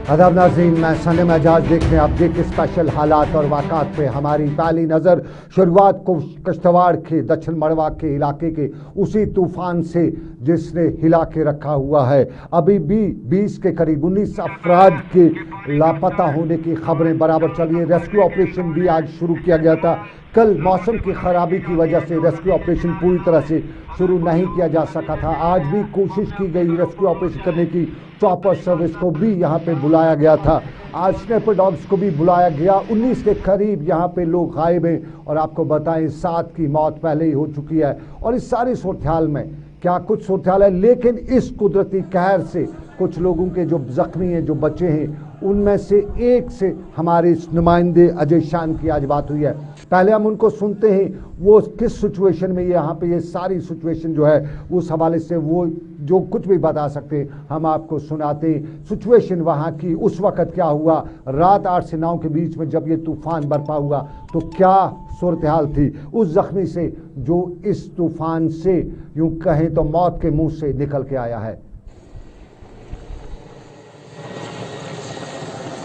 आदाब नाज़रीन, मैं सनम एजाज देख रहे हैं अपडेट के स्पेशल हालात और वाक़ात पे। हमारी पहली नज़र शुरुआत को कश्तवाड़ के दक्षिण मड़वा के इलाके के उसी तूफ़ान से जिसने हिला के रखा हुआ है। अभी भी 20 के करीब 19 अफराद के लापता होने की खबरें बराबर चल रही है। रेस्क्यू ऑपरेशन भी आज शुरू किया गया था। कल मौसम की खराबी की वजह से रेस्क्यू ऑपरेशन पूरी तरह से शुरू नहीं किया जा सका था। आज भी कोशिश की गई रेस्क्यू ऑपरेशन करने की। चॉपर सर्विस को भी यहाँ पे बुलाया गया था। आज स्नाइपर डॉग्स को भी बुलाया गया। 19 के करीब यहाँ पे लोग गायब हैं और आपको बताएं 7 की मौत पहले ही हो चुकी है। और इस सारी सूरत में क्या कुछ सूरत है, लेकिन इस कुदरती कहर से कुछ लोगों के जो जख्मी हैं, जो बच्चे हैं, उनमें से एक से हमारे इस नुमाइंदे अजय शान की आज बात हुई है। पहले हम उनको सुनते हैं, वो किस सिचुएशन में यहाँ पे ये सारी सिचुएशन जो है उस हवाले से वो जो कुछ भी बता सकते हैं हम आपको सुनाते हैं। सिचुएशन वहाँ की उस वक़्त क्या हुआ, रात 8 से 9 के बीच में जब ये तूफ़ान बरपा हुआ तो क्या सूरत हाल थी उस जख्मी से जो इस तूफ़ान से यूँ कहें तो मौत के मुंह से निकल के आया है।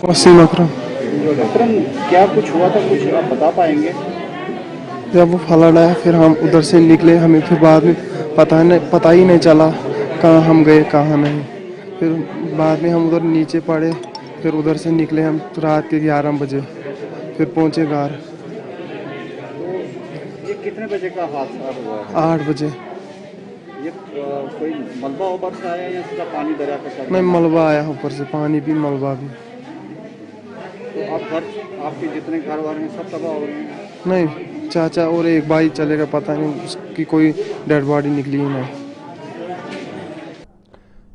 वसीम अकरम, क्या कुछ हुआ था, कुछ आप बता पाएंगे? जब वो फ्लड आया फिर हम उधर से निकले, हमें फिर बाद में पता ही नहीं चला कहाँ हम गए कहाँ नहीं। फिर बाद में हम उधर नीचे पड़े, फिर उधर से निकले हम रात के 11 बजे, फिर पहुँचे घर। ये कितने बजे का हादसा हुआ? 8 बजे। ये कोई मलबा ऊपर से आया या सीधा पानी दरिया पे चढ़ा? नहीं, मलबा आया ऊपर से, पानी भी मलबा भी। तो आप घर, आपके जितने घर वाले हैं सब तबाह हो रहे हैं? नहीं, चाचा और एक भाई चले गए, पता नहीं उसकी कोई डेड बॉडी निकली ही नहीं।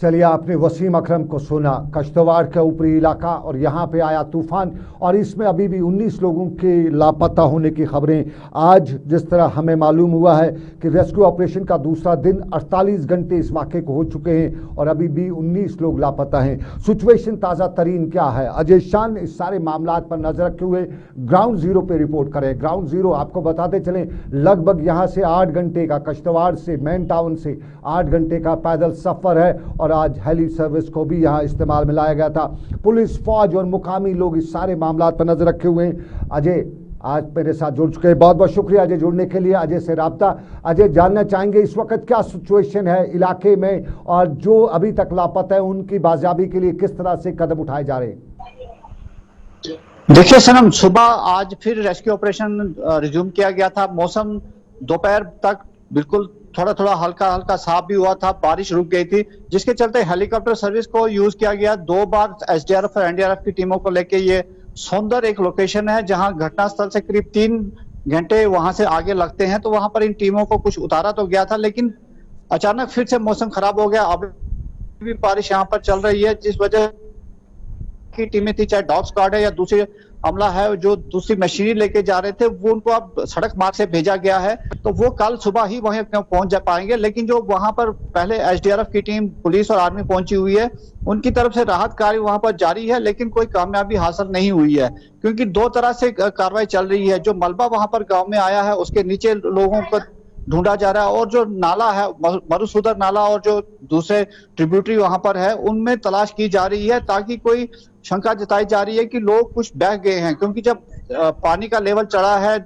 चलिए, आपने वसीम अकरम को सुना। कश्तवाड़ का ऊपरी इलाका और यहाँ पे आया तूफ़ान और इसमें अभी भी 19 लोगों के लापता होने की खबरें। आज जिस तरह हमें मालूम हुआ है कि रेस्क्यू ऑपरेशन का दूसरा दिन 48 घंटे इस वाक़े को हो चुके हैं और अभी भी 19 लोग लापता हैं। सिचुएशन ताज़ा तरीन क्या है, अजय शान इस सारे मामलात पर नज़र रखे हुए ग्राउंड ज़ीरो पे रिपोर्ट करें। ग्राउंड ज़ीरो आपको बताते चलें, लगभग यहाँ से 8 घंटे का, कश्तवाड़ से मेन टाउन से 8 घंटे का पैदल सफ़र है और आज हेली सर्विस को भी यहाँ इस्तेमाल में लाया गया था। पुलिस, फौज और मुकामी लोग इस सारे मामलात पर नजर रखे हुए हैं। अजय आज मेरे साथ जुड़ चुके हैं, बहुत बहुत शुक्रिया अजय जुड़ने के लिए। अजय से राब्ता, अजय जानना चाहेंगे इस वक्त क्या सिचुएशन है इलाके में और जो अभी तक लापता है उनकी बाजियाबी के लिए किस तरह से कदम उठाए जा रहे हैं? देखिए सनम, सुबह आज फिर रेस्क्यू ऑपरेशन रिज्यूम किया गया था। मौसम दोपहर तक बिल्कुल थोड़ा हल्का साफ भी हुआ था, बारिश रुक गई थी, जिसके चलते हेलीकॉप्टर सर्विस को यूज किया गया। 2 बार एसडीआरएफ और एनडीआरएफ की टीमों को लेके ये सौंदर एक लोकेशन है जहां घटनास्थल से करीब 3 घंटे वहां से आगे लगते हैं। तो वहां पर इन टीमों को कुछ उतारा तो गया था, लेकिन अचानक फिर से मौसम खराब हो गया। अब भी बारिश यहाँ पर चल रही है, जिस वजह की टीमें थी, चाहे डॉग स्क्वाड है या दूसरे अमला है जो दूसरी मशीनरी लेके जा रहे थे, वो उनको अब सड़क मार्ग से भेजा गया है। तो वो कल सुबह ही वहीं पहुंच जा पाएंगे। लेकिन जो वहां पर पहले एसडीआरएफ की टीम, पुलिस और आर्मी पहुंची हुई है, उनकी तरफ से राहत कार्य वहां पर जारी है, लेकिन कोई कामयाबी हासिल नहीं हुई है, क्योंकि 2 तरह से कार्रवाई चल रही है। जो मलबा वहां पर गाँव में आया है उसके नीचे लोगों को ढूंढा जा रहा है, और जो नाला है मरुसूदर नाला और जो दूसरे ट्रिब्यूटरी वहां पर है उनमें तलाश की जा रही है, ताकि कोई शंका जताई जा रही है कि लोग कुछ बह गए हैं। क्योंकि जब पानी का लेवल चढ़ा है,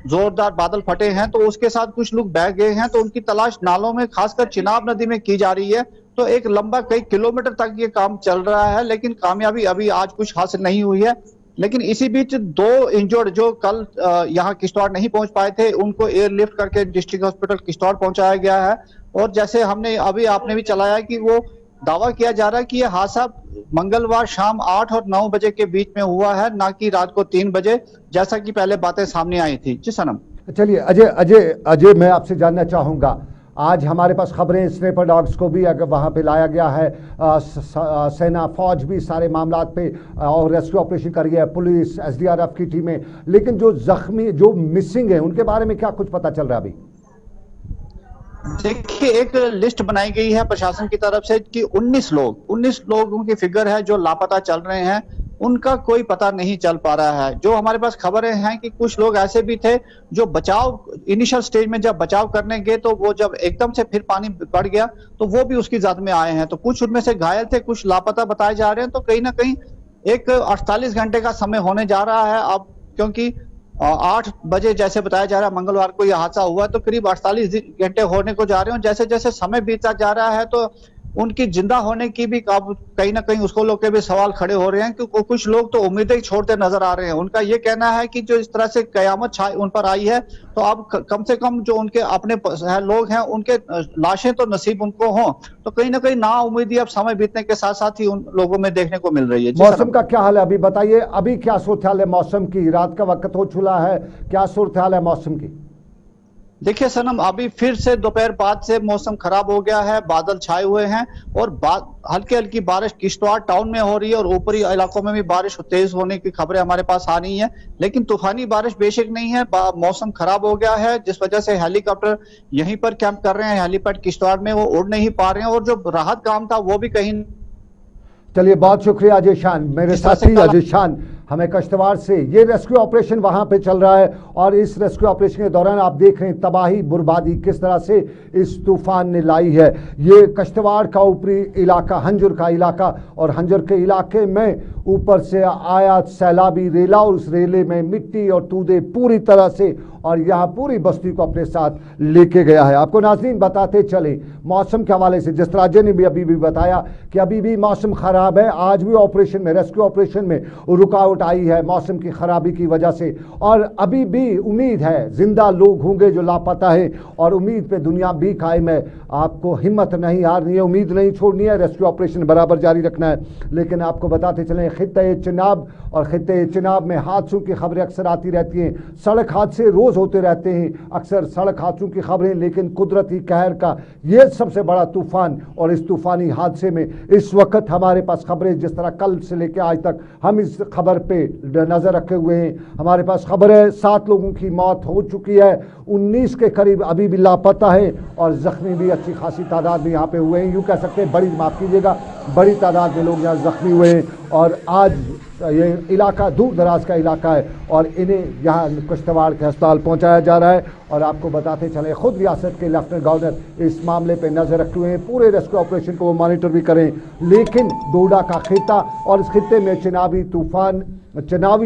जोरदार बादल फटे हैं, तो उसके साथ कुछ लोग बह गए हैं, तो उनकी तलाश नालों में, खासकर चिनाब नदी में की जा रही है। तो एक लंबा कई किलोमीटर तक ये काम चल रहा है, लेकिन कामयाबी अभी आज कुछ हासिल नहीं हुई है। लेकिन इसी बीच 2 इंजर्ड जो कल यहाँ किश्तवाड़ नहीं पहुंच पाए थे, उनको एयरलिफ्ट करके डिस्ट्रिक्ट हॉस्पिटल किश्तवाड़ पहुंचाया गया है। और जैसे हमने अभी आपने भी चलाया कि वो दावा किया जा रहा है कि यह हादसा मंगलवार शाम 8 और 9 बजे के बीच में हुआ है, ना कि रात को 3 बजे, जैसा कि पहले बातें सामने आई थी। जी सनम। चलिए अजय मैं आपसे जानना चाहूँगा, आज हमारे पास खबरें स्नाइपर डॉग्स को भी अगर वहाँ पे लाया गया है, सेना फौज भी सारे मामलात पे और रेस्क्यू ऑपरेशन कर रही है, पुलिस, एसडीआरएफ की टीमें, लेकिन जो जख्मी, जो मिसिंग है, उनके बारे में क्या कुछ पता चल रहा है अभी? देखिए, एक लिस्ट बनाई गई है प्रशासन की तरफ से कि 19 लोगों की फिगर है जो लापता चल रहे हैं। उनका कोई पता नहीं चल पा रहा है। जो हमारे पास खबरें हैं कि कुछ लोग ऐसे भी थे जो इनिशियल स्टेज में जब बचाव करने गए, तो वो जब एकदम से फिर पानी बढ़ गया तो वो भी उसकी जद में आए हैं। तो कुछ उनमें से घायल थे, कुछ लापता बताए जा रहे हैं। तो कहीं ना कहीं एक 48 घंटे का समय होने जा रहा है अब, क्योंकि 8 बजे जैसे बताया जा रहा है मंगलवार को यह हादसा हुआ, तो करीब 48 घंटे होने को जा रहे हैं। जैसे जैसे समय बीतता जा रहा है तो उनकी जिंदा होने की भी अब कहीं ना कहीं उसको लोग के भी सवाल खड़े हो रहे हैं, क्योंकि कुछ लोग तो उम्मीदें ही छोड़ते नजर आ रहे हैं। उनका ये कहना है कि जो इस तरह से कयामत उन पर आई है, तो अब कम से कम जो उनके अपने लोग हैं उनके लाशें तो नसीब उनको हों। तो कहीं ना कहीं ना उम्मीदी अब समय बीतने के साथ साथ ही उन लोगों में देखने को मिल रही है। मौसम का क्या हाल है अभी बताइए, अभी क्या सूरत हाल है मौसम की? रात का वक्त हो चुका है, क्या सूरत हाल है मौसम की? देखिए सनम, अभी फिर से दोपहर बाद से मौसम खराब हो गया है, बादल छाए हुए हैं और हल्की हल्की बारिश किश्तवाड़ टाउन में हो रही है और ऊपरी इलाकों में भी बारिश तेज होने की खबरें हमारे पास आ रही हैं, लेकिन तूफानी बारिश बेशक नहीं है। मौसम खराब हो गया है, जिस वजह से हेलीकॉप्टर यहीं पर कैंप कर रहे हैं, हेलीपैड किश्तवाड़ में, वो उड़ नहीं पा रहे हैं और जो राहत काम था वो भी कहीं। चलिए बहुत शुक्रिया अजय शान, मेरे साथी अजय शान हमें कश्तवाड़ से। ये रेस्क्यू ऑपरेशन वहां पे चल रहा है और इस रेस्क्यू ऑपरेशन के दौरान आप देख रहे हैं तबाही बर्बादी किस तरह से इस तूफान ने लाई है। ये कश्तवाड़ का ऊपरी इलाका, हंजुर का इलाका, और हंजुर के इलाके में ऊपर से आया सैलाबी रेला और उस रेले में मिट्टी और तूदे पूरी तरह से, और यहाँ पूरी बस्ती को अपने साथ लेके गया है। आपको नाज़रीन बताते चले मौसम के हवाले से, जिस तरह अजय ने भी अभी भी बताया कि अभी भी मौसम खराब है, आज भी ऑपरेशन में, रेस्क्यू ऑपरेशन में रुकावट आई है मौसम की खराबी की वजह से, और अभी भी उम्मीद है जिंदा लोग होंगे जो लापता है, और उम्मीद पे दुनिया भी कायम है। आपको हिम्मत नहीं हारनी है, उम्मीद नहीं छोड़नी है, रेस्क्यू ऑपरेशन बराबर जारी रखना है। लेकिन आपको बताते चलें खित्ते चिनाब और खित्ते चिनाब में हादसों की खबरें अक्सर आती रहती हैं, सड़क हादसे रोज होते रहते हैं, अक्सर सड़क हादसों की खबरें, लेकिन कुदरती कहर का ये सबसे बड़ा तूफान, और इस तूफानी हादसे में इस वक्त हमारे पास खबरें, जिस तरह कल से लेकर आज तक हम इस खबर पे नजर रखे हुए हैं, हमारे पास खबर है 7 लोगों की मौत हो चुकी है, 19 के करीब अभी भी लापता है, और जख्मी भी अच्छी खासी तादाद में यहाँ पे हुए हैं। यूँ कह सकते हैं बड़ी, माफ कीजिएगा, बड़ी तादाद में लोग यहाँ जख्मी हुए हैं, और आज ये इलाका दूर दराज का इलाका है और इन्हें यहाँ कश्तवाड़ के अस्पताल पहुँचाया जा रहा है। और आपको बताते चले खुद रियासत के लेफ्टिनेंट गवर्नर इस मामले पे नज़र रखे हुए हैं, पूरे रेस्क्यू ऑपरेशन को वो मॉनिटर भी करें। लेकिन डोडा का खित्ता और इस खित्ते में चनावी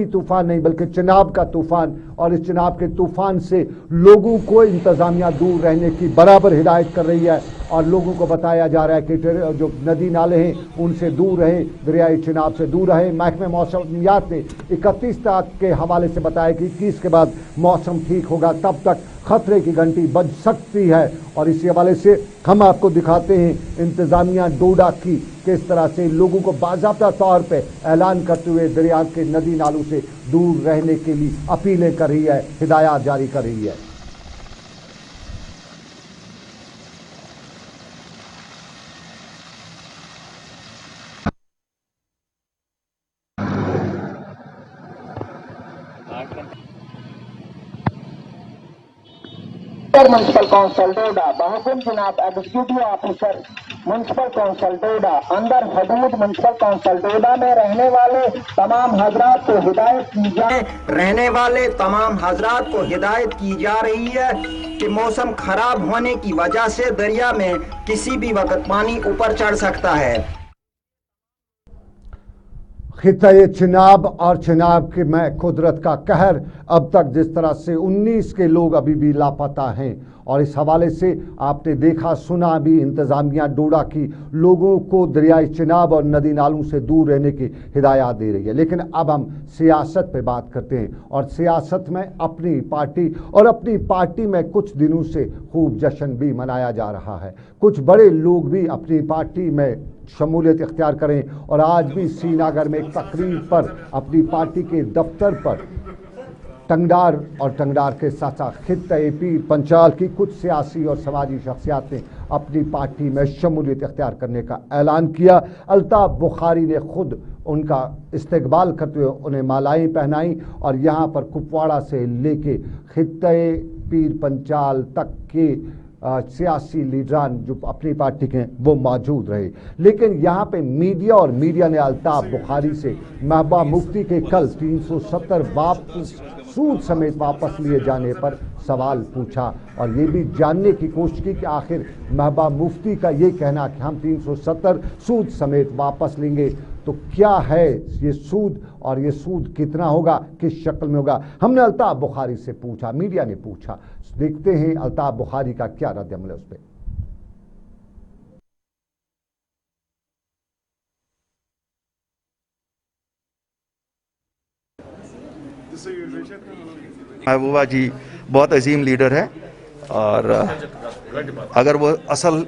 तूफान नहीं बल्कि चिनाब का तूफान, और इस चिनाब के तूफान से लोगों को इंतजामिया दूर रहने की बराबर हिदायत कर रही है, और लोगों को बताया जा रहा है कि जो नदी नाले हैं उनसे दूर रहें, दरियाई चिनाब से दूर रहें। महकमे मौसमियात ने 31 तक के हवाले से बताया कि 21 के बाद मौसम ठीक होगा, तब तक खतरे की घंटी बज सकती है। और इसी हवाले से हम आपको दिखाते हैं इंतजामिया डोडा की किस तरह से लोगों को बाज़ाब्ता तौर पे ऐलान करते हुए दरिया के नदी नालों से दूर रहने के लिए अपीलें कर रही है, हिदायत जारी कर रही है। म्युनिसिपल काउंसिल डोडा, बहुगुण जनाब एग्जीक्यूटिव ऑफिसर म्युनिसिपल काउंसिल डोडा, अंदर हदूद म्युनिसिपल काउंसिल डोडा में रहने वाले तमाम हजरात को हिदायत की जा रही है कि मौसम खराब होने की वजह से दरिया में किसी भी वक्त पानी ऊपर चढ़ सकता है। खित्ते चिनाब और चिनाब के में कुदरत का कहर, अब तक जिस तरह से 19 के लोग अभी भी लापता हैं, और इस हवाले से आपने देखा सुना भी इंतज़ामिया डोडा की लोगों को दरियाई चिनाब और नदी नालों से दूर रहने की हिदायत दे रही है। लेकिन अब हम सियासत पे बात करते हैं, और सियासत में अपनी पार्टी में कुछ दिनों से खूब जश्न भी मनाया जा रहा है। कुछ बड़े लोग भी अपनी पार्टी में शमूलियत इख्तियार करें, और आज भी श्रीनगर में एक तकरीर पर अपनी पार्टी के दफ्तर पर टंगडार के साथ साथ खित्ते पीर पंचाल की कुछ सियासी और समाजी शख्सियात ने अपनी पार्टी में शमूलियत इख्तियार करने का ऐलान किया। अल्ताफ बुखारी ने खुद उनका इस्तकबाल करते हुए उन्हें मालाएं पहनाई, और यहाँ पर कुपवाड़ा से लेके खित्ते पीर पंचाल तक के सियासी लीडरान जो अपनी पार्टी के वो मौजूद रहे। लेकिन यहाँ पे मीडिया ने अल्ताफ बुखारी से महबूबा मुफ्ती के कल 370 सूद समेत वापस लिए जाने पर सवाल पूछा, और ये भी जानने की कोशिश की कि आखिर महबूबा मुफ्ती का ये कहना कि हम 370 सूद समेत वापस लेंगे, तो क्या है ये सूद और ये सूद कितना होगा, किस शक्ल में होगा। हमने अल्ताफ बुखारी से पूछा, मीडिया ने पूछा, देखते हैं अल्ताफ बुखारी का क्या रद्द-ए-अमल है उस पर। महबूबा जी बहुत अजीम लीडर है और अगर वो असल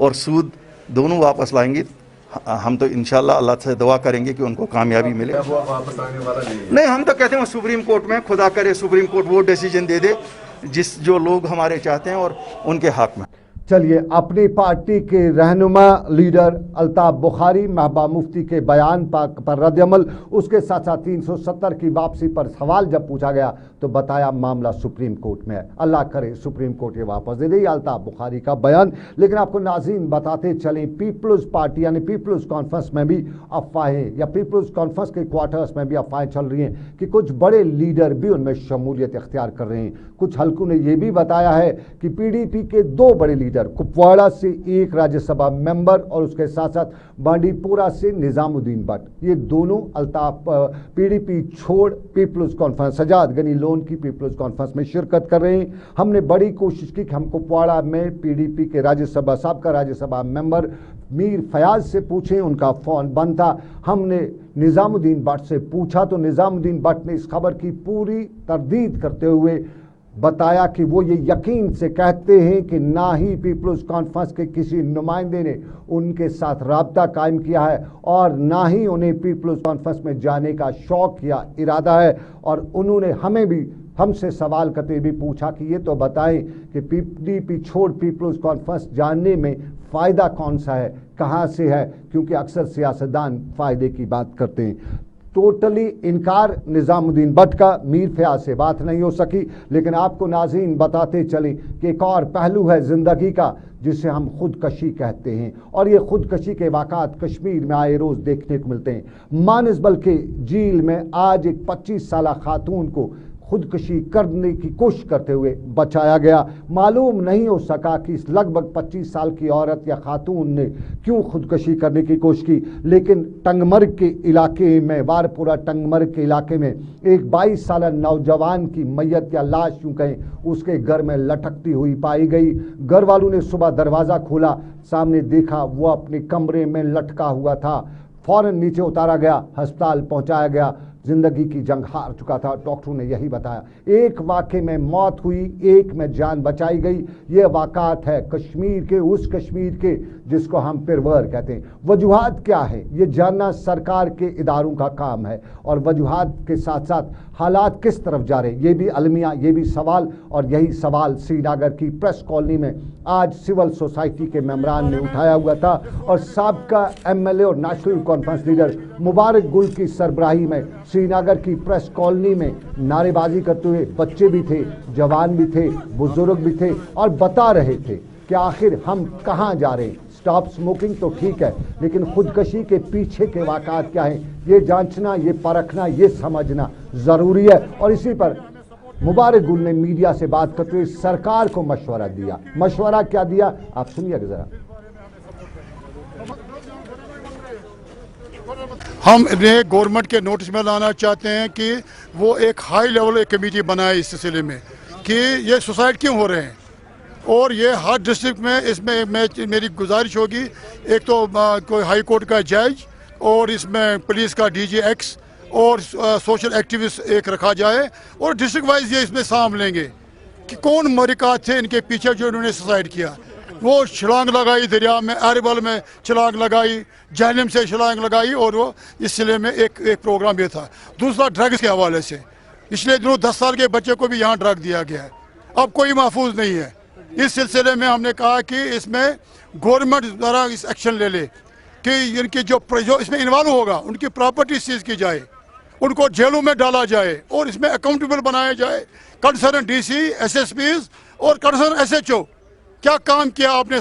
और सूद दोनों वापस लाएंगी हम तो इंशाल्लाह अल्लाह से दुआ करेंगे कि उनको कामयाबी मिले। नहीं, हम तो कहते हैं वो सुप्रीम कोर्ट में, खुदा करे सुप्रीम कोर्ट वो डिसीजन दे दे जिस जो लोग हमारे चाहते हैं और उनके हक में। चलिए, अपनी पार्टी के रहनुमा लीडर अल्ताफ बुखारी महबूबा मुफ्ती के बयान पर रद्द-ए-अमल, उसके साथ साथ 370 की वापसी पर सवाल जब पूछा गया तो बताया मामला सुप्रीम कोर्ट में है, अल्लाह करे सुप्रीम कोर्ट ये वापस दे दे। अल्ताफ बुखारी का बयान। लेकिन आपको नाज़रीन बताते चलें, पीपल्स पार्टी यानी पीपल्स कॉन्फ्रेंस में भी अफवाहें, या पीपल्स कॉन्फ्रेंस के क्वार्टर्स में भी अफवाहें चल रही हैं कि कुछ बड़े लीडर भी उनमें शमूलियत इख्तियार कर रहे हैं। कुछ हल्कों ने यह भी बताया है कि पीडीपी के 2 बड़े लीडर, कुपवाड़ा से एक राज्यसभा मेंबर और उसके साथ साथ बांडीपुरा से निजामुद्दीन भट्ट, ये दोनों अल्ताफ पीडीपी छोड़ पीपल्स कॉन्फ्रेंस, सजाद गनी लोन की पीपल्स कॉन्फ्रेंस में शिरकत कर रहे हैं। हमने बड़ी कोशिश की कि हम कुपवाड़ा में पीडीपी के साबका राज्यसभा मेंबर मीर फयाज से पूछें, उनका फ़ोन बंद था। हमने निजामुद्दीन भट्ट से पूछा तो निजामुद्दीन भट्ट ने इस खबर की पूरी तरदीद करते हुए बताया कि वो ये यकीन से कहते हैं कि ना ही पीपल्स कॉन्फ्रेंस के किसी नुमाइंदे ने उनके साथ राब्ता कायम किया है और ना ही उन्हें पीपल्स कॉन्फ्रेंस में जाने का शौक़ या इरादा है। और उन्होंने हमसे सवाल करते हुए भी पूछा कि ये तो बताएं कि पीडीपी छोड़ पीपल्स कॉन्फ्रेंस जानने में फ़ायदा कौन सा है, कहाँ से है, क्योंकि अक्सर सियासतदान फ़ायदे की बात करते हैं। टोटली इनकार निजामुद्दीन भट्ट का, मीर फयाज से बात नहीं हो सकी। लेकिन आपको नाज़रीन बताते चलें कि एक और पहलू है ज़िंदगी का जिसे हम खुदकशी कहते हैं, और ये खुदकशी के वाक़ात कश्मीर में आए रोज़ देखने को मिलते हैं। मानसबल के झील में आज एक 25 साला खातून को खुदकशी करने की कोशिश करते हुए बचाया गया। मालूम नहीं हो सका कि इस लगभग 25 साल की औरत या खातून ने क्यों खुदकशी करने की कोशिश की, लेकिन टंगमर्ग के इलाके में, वारपुरा टंगमर्ग के इलाके में एक 22 साला नौजवान की मैयत या लाश यूँ कहें उसके घर में लटकती हुई पाई गई। घर वालों ने सुबह दरवाज़ा खोला, सामने देखा वो अपने कमरे में लटका हुआ था। फ़ौरन नीचे उतारा गया, अस्पताल पहुँचाया गया। ज़िंदगी की जंग हार चुका था, डॉक्टरों ने यही बताया। एक वाक़े में मौत हुई, एक में जान बचाई गई। ये वाक़ात है कश्मीर के, उस कश्मीर के जिसको हम पिरवर कहते हैं। वजूहात क्या है ये जानना सरकार के इदारों का काम है, और वजूहात के साथ साथ हालात किस तरफ जा रहे ये भी अलमिया, ये भी सवाल। और यही सवाल श्रीनगर की प्रेस कॉलोनी में आज सिविल सोसाइटी के मेंबरान ने उठाया हुआ था, और साबका एमएलए और नेशनल कॉन्फ्रेंस लीडर मुबारक गुल की सरबराही में श्रीनगर की प्रेस कॉलोनी में नारेबाजी करते हुए बच्चे भी थे, जवान भी थे, बुजुर्ग भी थे, और बता रहे थे कि आखिर हम कहाँ जा रहे हैं। स्टॉप स्मोकिंग तो ठीक है, लेकिन खुदकशी के पीछे के वाक़ात क्या है ये जांचना, ये परखना, ये समझना ज़रूरी है। और इसी पर मुबारक गुल ने मीडिया से बात करते हुए सरकार को मशवरा दिया। मशवरा क्या दिया आप सुनिएगा ज़रा। हम इन्हें गवर्नमेंट के नोटिस में लाना चाहते हैं कि वो एक हाई लेवल कमेटी बनाए इस सिलसिले में कि ये सुसाइड क्यों हो रहे हैं, और ये हर डिस्ट्रिक्ट में इसमें मेरी गुजारिश होगी, एक तो कोई हाई कोर्ट का जज और इसमें पुलिस का डीजी एक्स और सोशल एक्टिविस्ट एक रखा जाए, और डिस्ट्रिक्ट वाइज ये इसमें साम लेंगे कि कौन महरिकात थे इनके पीछे जो इन्होंने सुसाइड किया। वो छलांग लगाई दरिया में, अरबल में छलांग लगाई, जहलम से छलांग लगाई, और वो इस सिलसिले में एक प्रोग्राम ये था। दूसरा ड्रग्स के हवाले से पिछले दिनों 10 साल के बच्चे को भी यहाँ ड्रग दिया गया है, अब कोई महफूज नहीं है। इस सिलसिले में हमने कहा कि इसमें गवर्नमेंट द्वारा इस एक्शन ले ले कि इनकी जो इसमें इन्वॉल्व होगा उनकी प्रॉपर्टी सीज की जाए, उनको जेलों में डाला जाए, और इसमें अकाउंटेबल बनाया जाए। कंसर्न डीसी, एसएसपीज और कंसर्न एसएचओ, क्या काम किया आपने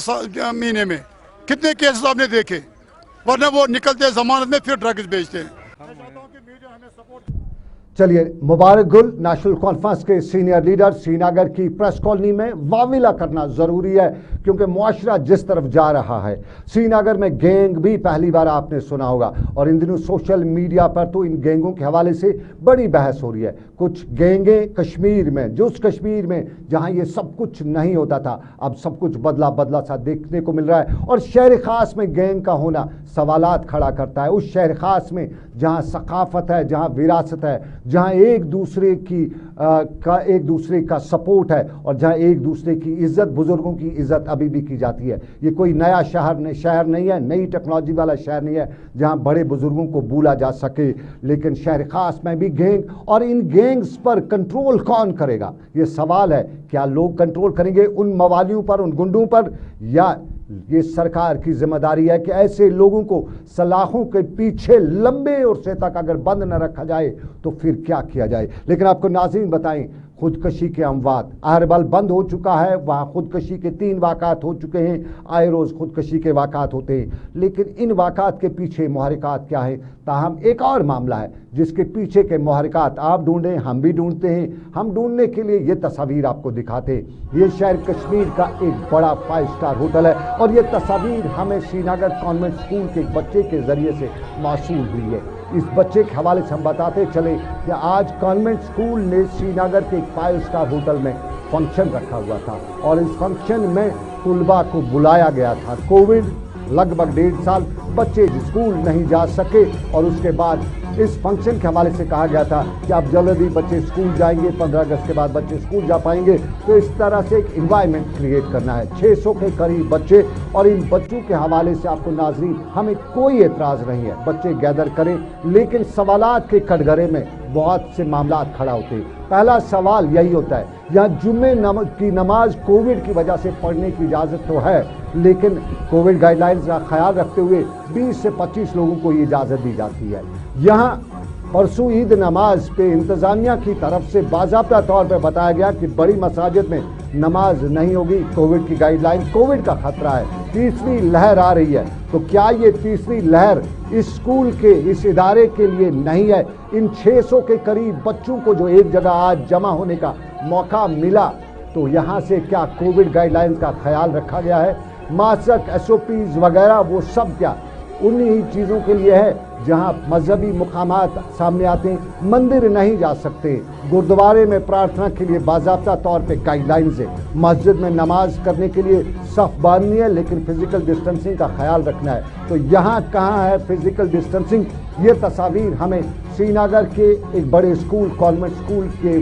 महीने में, कितने केसेस आपने देखे, वरना वो निकलते जमानत में फिर ड्रग्स बेचते हैं। चलिए, मुबारक गुल नेशनल कॉन्फ्रेंस के सीनियर लीडर श्रीनगर की प्रेस कॉलोनी में वाविला करना ज़रूरी है, क्योंकि मुआशरा जिस तरफ जा रहा है, श्रीनगर में गैंग भी पहली बार आपने सुना होगा, और इन दिनों सोशल मीडिया पर तो इन गैंगों के हवाले से बड़ी बहस हो रही है। कुछ गैंगें कश्मीर में, जो उस कश्मीर में जहां ये सब कुछ नहीं होता था, अब सब कुछ बदला बदला सा देखने को मिल रहा है, और शहर ख़ास में गैंग का होना सवालात खड़ा करता है। उस शहर ख़ास में जहां सकाफत है, जहां विरासत है, जहां एक दूसरे का सपोर्ट है, और जहां एक दूसरे की इज्जत, बुजुर्गों की इज्जत अभी भी की जाती है। ये कोई नया शहर नहीं है, नई टेक्नोलॉजी वाला शहर नहीं है जहां बड़े बुजुर्गों को भूला जा सके, लेकिन शहर खास में भी गैंग, और इन गैंग्स पर कंट्रोल कौन करेगा, ये सवाल है। क्या लोग कंट्रोल करेंगे उन मवालियों पर, उन गुंडों पर, या ये सरकार की जिम्मेदारी है कि ऐसे लोगों को सलाखों के पीछे लंबे अरसे तक अगर बंद न रखा जाए तो फिर क्या किया जाए। लेकिन आपको नाज़रीन बताएं, खुदकशी के अमवात, अहरबल बंद हो चुका है, वहाँ खुदकशी के 3 वाक़ात हो चुके हैं, आए रोज़ खुदकशी के वाक़ात होते हैं, लेकिन इन वाक़ात के पीछे मुहरिकात क्या है। ताहम एक और मामला है जिसके पीछे के मुहरिकात आप ढूंढें, हम भी ढूंढते हैं। हम ढूंढने के लिए ये तस्वीर आपको दिखाते हैं। ये शहर कश्मीर का एक बड़ा 5 स्टार होटल है, और ये तस्वीर हमें श्रीनगर कॉन्वेंट स्कूल के एक बच्चे के ज़रिए से मौसूल हुई है। इस बच्चे के हवाले से हम बताते चले कि आज कॉन्वेंट स्कूल ने श्रीनगर के एक 5 स्टार होटल में फंक्शन रखा हुआ था, और इस फंक्शन में तुलबा को बुलाया गया था। कोविड लगभग 1.5 साल बच्चे स्कूल नहीं जा सके, और उसके बाद इस फंक्शन के हवाले से कहा गया था कि अब जल्दी बच्चे स्कूल जाएंगे, 15 अगस्त के बाद बच्चे स्कूल जा पाएंगे। तो इस तरह से एक इन्वायरमेंट क्रिएट करना है। 600 के करीब बच्चे, और इन बच्चों के हवाले से आपको नाज़रीन हमें कोई एतराज़ नहीं है, बच्चे गैदर करें, लेकिन सवालात के कटघरे में बहुत से मामला खड़ा होते हैं। पहला सवाल यही होता है, यहाँ जुम्मे की नमाज कोविड की वजह से पढ़ने की इजाज़त तो है, लेकिन कोविड गाइडलाइंस का ख्याल रखते हुए 20 से 25 लोगों को ये इजाज़त दी जाती है। यहाँ परसों ईद नमाज पे इंतज़ामिया की तरफ से बाज़ाब्ता तौर पर बताया गया कि बड़ी मसाजिद में नमाज नहीं होगी, कोविड की गाइडलाइन, कोविड का खतरा है, तीसरी लहर आ रही है। तो क्या ये तीसरी लहर इस स्कूल के, इस इदारे के लिए नहीं है? इन 600 के करीब बच्चों को जो एक जगह आज जमा होने का मौका मिला, तो यहाँ से क्या कोविड गाइडलाइंस का ख्याल रखा गया है? मास्क, SOPs वगैरह वो सब क्या उन्हीं चीज़ों के लिए है जहाँ मजहबी मुकामात सामने आते हैं। मंदिर नहीं जा सकते, गुरुद्वारे में प्रार्थना के लिए बाज़ाब्ता तौर पे गाइडलाइंस है, मस्जिद में नमाज करने के लिए सफ़ बांधनी है, लेकिन फ़िज़िकल डिस्टेंसिंग का ख्याल रखना है। तो यहाँ कहाँ है फ़िज़िकल डिस्टेंसिंग? ये तस्वीर हमें श्रीनगर के एक बड़े स्कूल, कॉन्वेंट स्कूल के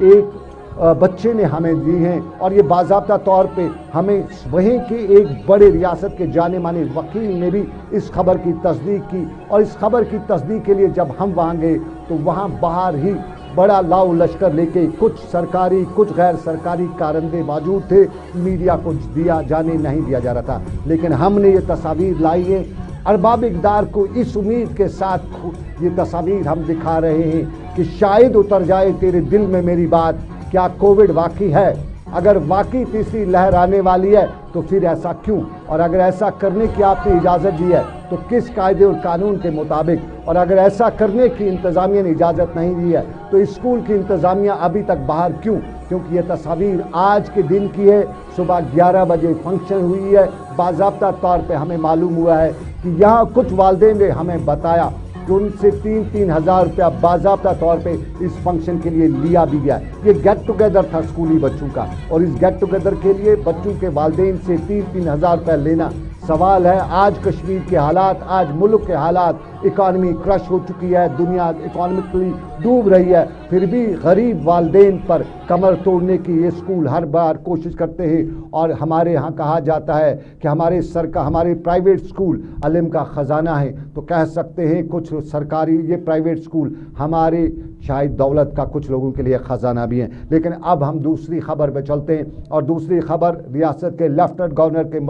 एक बच्चे ने हमें दी हैं, और ये बाज़ाब्ता तौर पे हमें वहीं के एक बड़े रियासत के जाने माने वकील ने भी इस खबर की तस्दीक की। और इस खबर की तस्दीक के लिए जब हम वहाँ गए तो वहाँ बाहर ही बड़ा लाओ लश्कर लेके कुछ सरकारी कुछ गैर सरकारी कारंदे मौजूद थे, मीडिया को जाने नहीं दिया जा रहा था। लेकिन हमने ये तस्वीर लाई है, अरबाब इक़्तिदार को इस उम्मीद के साथ ये तस्वीर हम दिखा रहे हैं कि शायद उतर जाए तेरे दिल में मेरी बात, क्या कोविड वाकई है? अगर वाकई तीसरी लहर आने वाली है तो फिर ऐसा क्यों? और अगर ऐसा करने की आपने इजाज़त दी है तो किस कायदे और कानून के मुताबिक? और अगर ऐसा करने की इंतज़ामिया ने इजाज़त नहीं दी है तो स्कूल की इंतज़ामिया अभी तक बाहर क्यों? क्योंकि ये तस्वीर आज के दिन की है, सुबह 11 बजे फंक्शन हुई है। बाज़ाब्ता तौर पे हमें मालूम हुआ है कि यहाँ कुछ वालिदैन ने हमें बताया कि उनसे 3-3 हज़ार रुपया बाज़ाब्ता तौर पे इस फंक्शन के लिए लिया भी गया। ये गेट टुगेदर था स्कूली बच्चों का, और इस गेट टुगेदर के लिए बच्चों के वालिदैन से 3-3 हज़ार रुपया लेना। सवाल है, आज कश्मीर के हालात, आज मुल्क के हालात, इकॉनमी क्रश हो चुकी है, दुनिया इकॉनमिकली डूब रही है, फिर भी गरीब वालिदैन पर कमर तोड़ने की ये स्कूल हर बार कोशिश करते हैं। और हमारे यहाँ कहा जाता है कि हमारे प्राइवेट स्कूल इल्म का ख़जाना है, तो कह सकते हैं कुछ सरकारी ये प्राइवेट स्कूल हमारे शायद दौलत का कुछ लोगों के लिए ख़जाना भी है। लेकिन अब हम दूसरी खबर पे चलते हैं, और दूसरी खबर रियासत के लेफ्टिनेंट गवर्नर के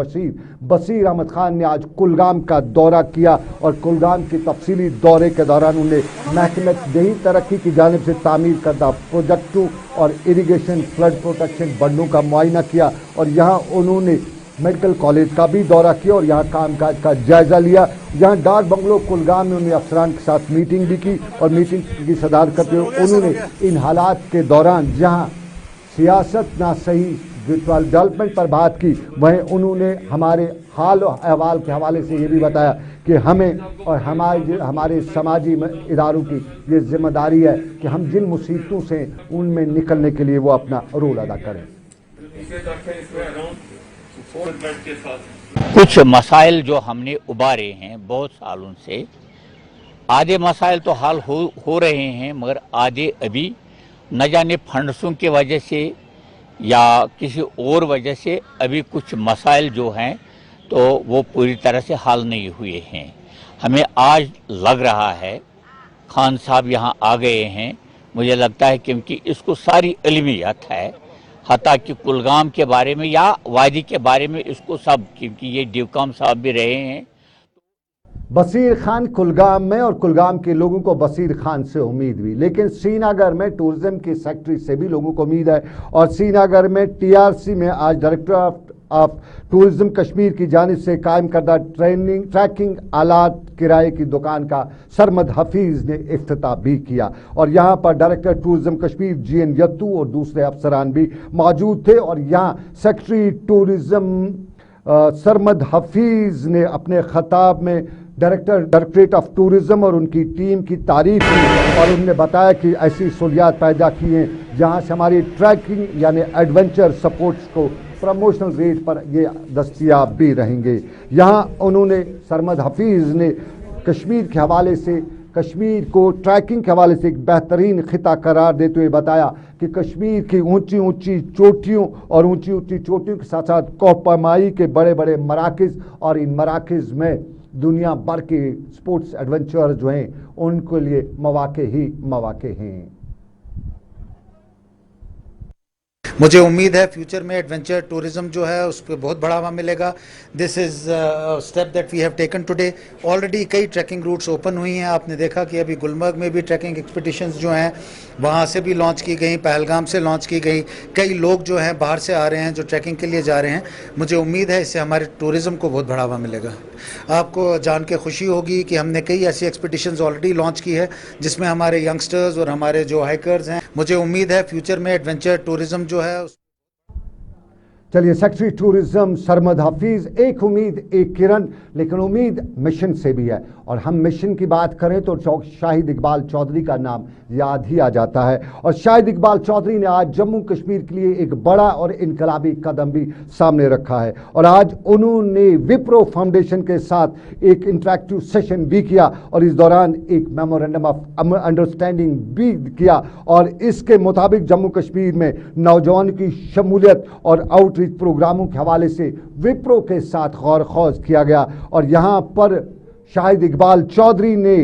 बसीर अहमद खान ने आज कुलगाम का दौरा किया, और कुलगाम की तफसीली दौरे के दौरान उन्होंने महकमे देही तरक्की की जानिब से तामीर करदा प्रोजेक्टों और इरीगेशन फ्लड प्रोटेक्शन बंडों का मुआयना किया, और यहाँ उन्होंने मेडिकल कॉलेज का भी दौरा किया और यहाँ कामकाज का जायजा लिया। यहाँ डाक बंगलो कुलगाम में उन्होंने अफसरान के साथ मीटिंग भी की और मीटिंग की सदारत करते हुए उन्होंने इन हालात के दौरान जहाँ सियासत ना सही डेवलपमेंट पर बात की, वहीं उन्होंने हमारे हाल और अहवाल के हवाले से ये भी बताया कि हमें और हमारे समाजी इदारों की ये जिम्मेदारी है कि हम जिन मुसीबतों से उनमें निकलने के लिए वो अपना रोल अदा करें। कुछ मसाइल जो हमने उबारे हैं बहुत सालों से, आधे मसाइल तो हल हो रहे हैं मगर आधे अभी न जाने फंड्सों की वजह से या किसी और वजह से अभी कुछ मसाइल जो हैं तो वो पूरी तरह से हल नहीं हुए हैं। हमें आज लग रहा है खान साहब यहाँ आ गए हैं, मुझे लगता है क्योंकि इसको सारी इल्मियत है, हत्ता कि कुलगाम के बारे में या वादी के बारे में इसको सब, क्योंकि ये ड्यूकॉम साहब भी रहे हैं। बसीर खान कुलगाम में और कुलगाम के लोगों को बसीर खान से उम्मीद भी, लेकिन श्रीनगर में टूरिज्म की सेक्रेटरी से भी लोगों को उम्मीद है। और श्रीनगर में टीआरसी में आज डायरेक्टर ऑफ टूरिज्म कश्मीर की जानिब से कायम करदा ट्रैकिंग आलात किराए की दुकान का सरमद हफीज ने इफ्तिताह भी किया और यहाँ पर डायरेक्टर टूरिज्म कश्मीर जीएन यत्तू और दूसरे अफसरान भी मौजूद थे। और यहाँ सेक्रेटरी टूरिज्म सरमद हफीज ने अपने खिताब में डायरेक्टरेट ऑफ टूरिज्म और उनकी टीम की तारीफ की और उन्होंने बताया कि ऐसी सहूलियात पैदा की हैं जहां से हमारी ट्रैकिंग यानी एडवेंचर सपोर्ट्स को प्रमोशनल रेट पर ये दस्तयाब भी रहेंगे। यहाँ उन्होंने सरमद हफीज ने कश्मीर के हवाले से कश्मीर को ट्रैकिंग के हवाले से एक बेहतरीन खिता करार देते हुए बताया कि कश्मीर की ऊंची ऊंची चोटियों और ऊंची ऊंची चोटियों के साथ साथ कोहपमाई के बड़े बड़े मराकज़ और इन मराकज़ में दुनिया भर के स्पोर्ट्स एडवेंचर जो हैं उनके लिए मौके ही मौके हैं। मुझे उम्मीद है फ्यूचर में एडवेंचर टूरिज्म जो है उस पर बहुत बढ़ावा मिलेगा। This is step that we have taken today. Already कई ट्रैकिंग रूट्स ओपन हुई हैं। आपने देखा कि अभी गुलमर्ग में भी ट्रैकिंग एक्सपीडिशंस जो हैं वहाँ से भी लॉन्च की गई, पहलगाम से लॉन्च की गई। कई लोग जो हैं बाहर से आ रहे हैं जो ट्रैकिंग के लिए जा रहे हैं। मुझे उम्मीद है इससे हमारे टूरिज्म को बहुत बढ़ावा मिलेगा। आपको जान के खुशी होगी कि हमने कई ऐसी एक्सपीडिशंस ऑलरेडी लॉन्च की है जिसमें हमारे यंगस्टर्स और हमारे जो हाइकर्स हैं। मुझे उम्मीद है फ्यूचर में एडवेंचर टूरिज्म जो है। चलिए, सेक्रेटरी टूरिज्म सरमद हफीज, एक उम्मीद एक किरण, लेकिन उम्मीद मिशन से भी है। और हम मिशन की बात करें तो शाहिद इकबाल चौधरी का नाम याद ही आ जाता है। और शाहिद इकबाल चौधरी ने आज जम्मू कश्मीर के लिए एक बड़ा और इनकलाबी कदम भी सामने रखा है। और आज उन्होंने विप्रो फाउंडेशन के साथ एक इंटरेक्टिव सेशन भी किया और इस दौरान एक मेमोरेंडम ऑफ अंडरस्टैंडिंग भी किया। और इसके मुताबिक जम्मू कश्मीर में नौजवानों की शमूलियत और आउटरीच प्रोग्रामों के हवाले से विप्रो के साथ गौर खौज किया गया। और यहाँ पर शाहिद इकबाल चौधरी ने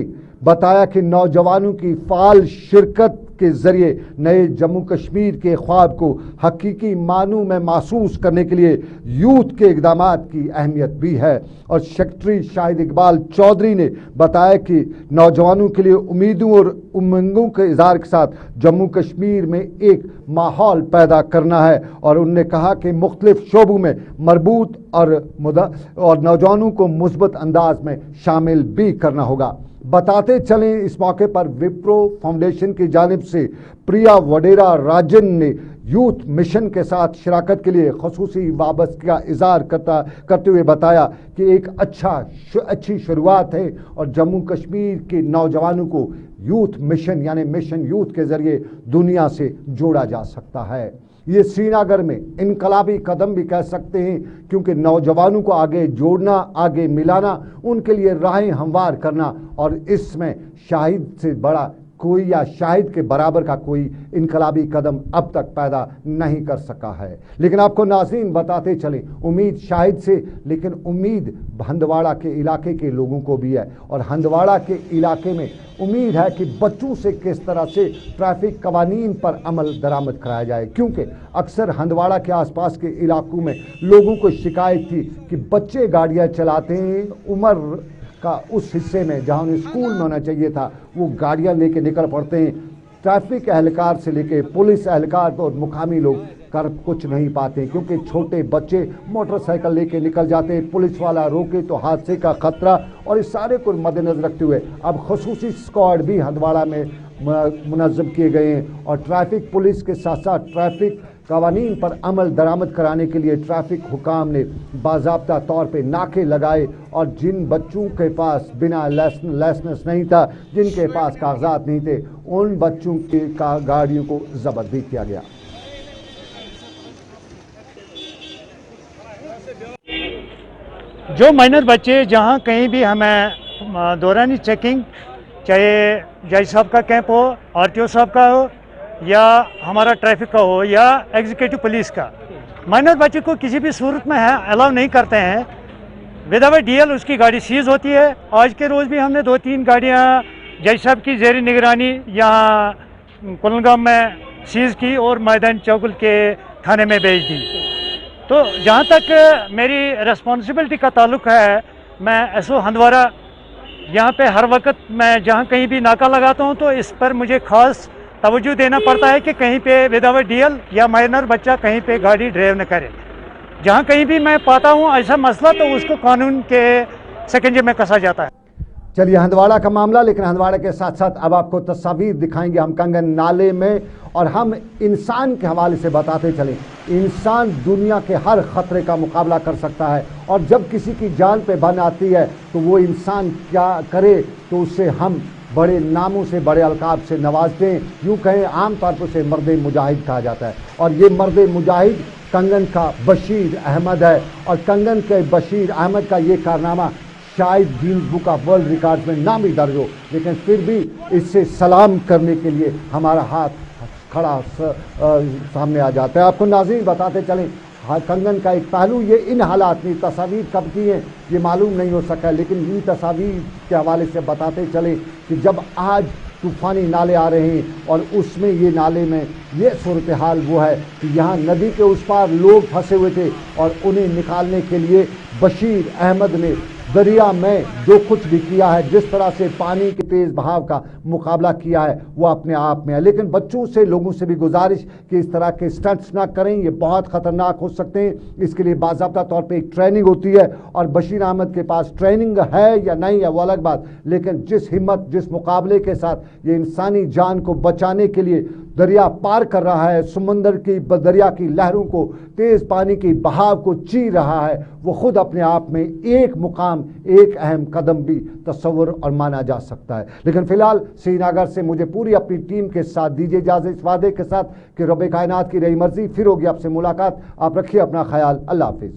बताया कि नौजवानों की फाल शिरकत के ज़रिए नए जम्मू कश्मीर के ख्वाब को हकीकी मानू में महसूस करने के लिए यूथ के इक़दामात की अहमियत भी है। और सेक्रेटरी शाहिद इकबाल चौधरी ने बताया कि नौजवानों के लिए उम्मीदों और उमंगों के इज़हार के साथ जम्मू कश्मीर में एक माहौल पैदा करना है। और उन्होंने कहा कि मुख्तलिफ शोबों में मरबूत और नौजवानों को मुस्बत अंदाज में शामिल भी करना होगा। बताते चलें, इस मौके पर विप्रो फाउंडेशन की जानिब से प्रिया वडेरा राजन ने यूथ मिशन के साथ शिराकत के लिए खसूसी वाबस्तगी का इज़हार करते हुए बताया कि एक अच्छी शुरुआत है और जम्मू कश्मीर के नौजवानों को यूथ मिशन यानी मिशन यूथ के ज़रिए दुनिया से जोड़ा जा सकता है। ये श्रीनगर में इनकलाबी कदम भी कह सकते हैं, क्योंकि नौजवानों को आगे जोड़ना, आगे मिलाना, उनके लिए राहें हमवार करना, और इसमें शाहिद से बड़ा कोई या शाहिद के बराबर का कोई इनकलाबी कदम अब तक पैदा नहीं कर सका है। लेकिन आपको नाज़रीन बताते चलें, उम्मीद शाहिद से, लेकिन उम्मीद हंदवाड़ा के इलाके के लोगों को भी है। और हंदवाड़ा के इलाके में उम्मीद है कि बच्चों से किस तरह से ट्रैफिक कवानीन पर अमल दरामद कराया जाए, क्योंकि अक्सर हंदवाड़ा के आसपास के इलाकों में लोगों को शिकायत थी कि बच्चे गाड़ियाँ चलाते हैं, उम्र का उस हिस्से में जहाँ उन्हें स्कूल में होना चाहिए था वो गाड़ियाँ लेके निकल पड़ते हैं। ट्रैफिक एहलकार से लेके पुलिस एहलकार और मुकामी लोग कर कुछ नहीं पाते, क्योंकि छोटे बच्चे मोटरसाइकिल लेके निकल जाते हैं, पुलिस वाला रोके तो हादसे का खतरा। और इस सारे को मद्देनजर रखते हुए अब खसूसी स्क्वाड भी हंदवाड़ा में मुनज़्ज़म किए गए हैं और ट्रैफिक पुलिस के साथ साथ ट्रैफिक कवानीन पर अमल दरामद कराने के लिए ट्रैफिक हुकाम ने बाज़ाब्ता तौर पे नाके लगाए और जिन बच्चों के पास बिना लाइसेंस नहीं था, जिनके पास कागजात नहीं थे, उन बच्चों की गाड़ियों को जब्त भी किया गया। जो माइनर बच्चे जहां कहीं भी हमें दौरानी चेकिंग, चाहे जज साहब का कैंप हो, आरटीओ साहब का हो या हमारा ट्रैफिक का हो या एग्जीक्यूटिव पुलिस का, माइनर बच्चे को किसी भी सूरत में अलाउ नहीं करते हैं। विदाउट डीएल उसकी गाड़ी सीज होती है। आज के रोज़ भी हमने 2-3 गाड़ियां जज साहब की ज़ेरी निगरानी यहाँ कुलगाम में सीज की और मैदान चौगुल के थाने में भेज दी। तो जहाँ तक मेरी रिस्पॉन्सिबिलिटी का ताल्लुक है, मैं एसओ हंदवाड़ा यहाँ पे हर वक्त मैं जहाँ कहीं भी नाका लगाता हूँ तो इस पर मुझे ख़ास तवज्जो देना पड़ता है कि कहीं पे विदाउट डीएल या माइनर बच्चा कहीं पे गाड़ी ड्राइव न करे। जहाँ कहीं भी मैं पाता हूँ ऐसा मसला तो उसको कानून के शिकंजे में कसा जाता है। चलिए हंदवाड़ा का मामला, लेकिन हंदवाड़ा के साथ साथ अब आपको तस्वीर दिखाएंगे हम कंगन नाले में, और हम इंसान के हवाले से बताते चलें। इंसान दुनिया के हर खतरे का मुकाबला कर सकता है और जब किसी की जान पे बन आती है तो वो इंसान क्या करे, तो उसे हम बड़े नामों से, बड़े अलकाब से नवाजते हैं। यूँ कहें आम तौर पर उसे मर्द मुजाहिद कहा जाता है और ये मर्द मुजाहिद कंगन का बशीर अहमद है। और कंगन के बशीर अहमद का ये कारनामा शायद Guinness book of world record में नाम ही दर्ज हो, लेकिन फिर भी इससे सलाम करने के लिए हमारा हाथ खड़ा सामने आ जाता है। आपको नाज़रीन बताते चलें, कंगन का एक पहलू ये इन हालात में, तस्वीर कब की हैं ये मालूम नहीं हो सका, लेकिन इन तस्वीर के हवाले से बताते चलें कि जब आज तूफ़ानी नाले आ रहे हैं और उसमें ये नाले में ये सूरत हाल वो है कि यहाँ नदी के उस पार लोग फंसे हुए थे और उन्हें निकालने के लिए बशीर अहमद ने दरिया में जो कुछ भी किया है, जिस तरह से पानी के तेज़ बहाव का मुकाबला किया है, वो अपने आप में है। लेकिन बच्चों से, लोगों से भी गुजारिश कि इस तरह के स्टंट्स ना करें, ये बहुत ख़तरनाक हो सकते हैं। इसके लिए बाज़ाब्ता तौर पे एक ट्रेनिंग होती है और बशीर अहमद के पास ट्रेनिंग है या नहीं है वो अलग बात, लेकिन जिस हिम्मत, जिस मुकाबले के साथ ये इंसानी जान को बचाने के लिए दरिया पार कर रहा है, समंदर की, दरिया की लहरों को, तेज़ पानी की बहाव को ची रहा है, वो खुद अपने आप में एक मुकाम, एक अहम कदम भी तस्वुर और माना जा सकता है। लेकिन फ़िलहाल श्रीनगर से मुझे पूरी अपनी टीम के साथ दीजिए इजाज़त, इस वादे के साथ कि रब कायनात की रही मर्ज़ी फिर होगी आपसे मुलाकात। आप रखिए अपना ख्याल। अल्लाह हाफिज़।